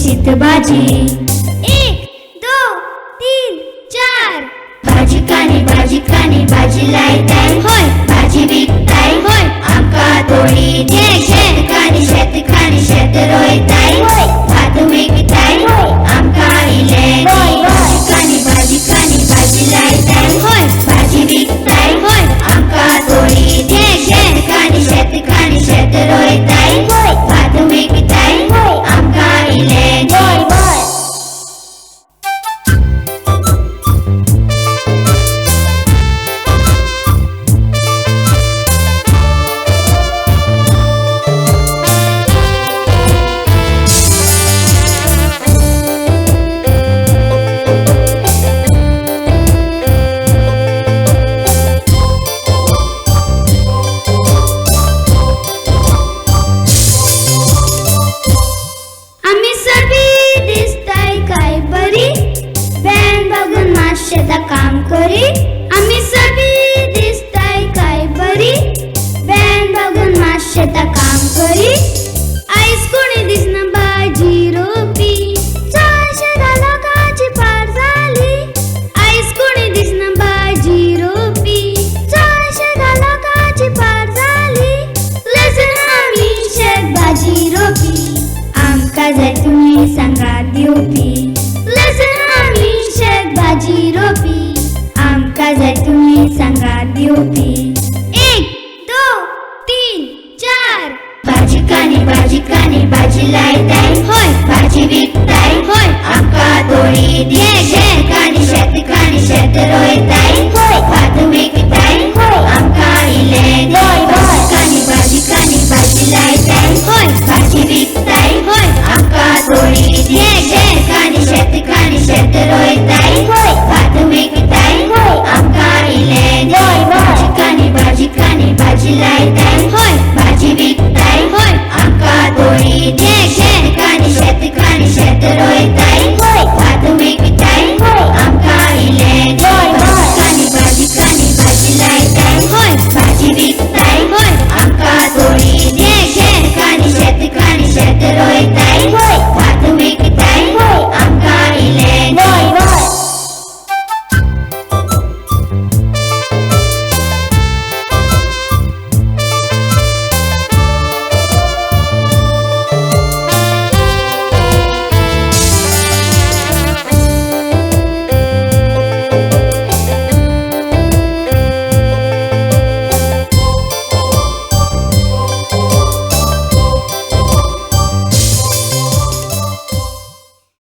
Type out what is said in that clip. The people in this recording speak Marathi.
खुसखुशीत भाजी. 1 2 3 4. भाजी खाणी भाजी लायताय होय, भाजी विकताय होय, आमका थोडी दे. शेत रोयताय होय, भात विकताय होय, आमका इले दे. भाजी भाजी लायताय होय, भाजी विकताय होय, आमका थोडी दे. शेत रोयताय होय, भात विकताय होय, आमका इले दे. काम करी आम्ही सगळी दिसताय काय बरी. बँड बघून माश्यता काम करी. आईस कोणी दिसना भाजी रोपी. 400 लोकांची पार झाली. आईस कोणी दिसना भाजी रोपी. 400 लोकांची पार झाली. लसूण आम्ही शेत भाजी रोपी. आमका जाय तुम्ही सांगा दिवपी. लसूण आम्ही शेत भाजी रोपी. आमका जाय तुम्ही सांगा दिवपी.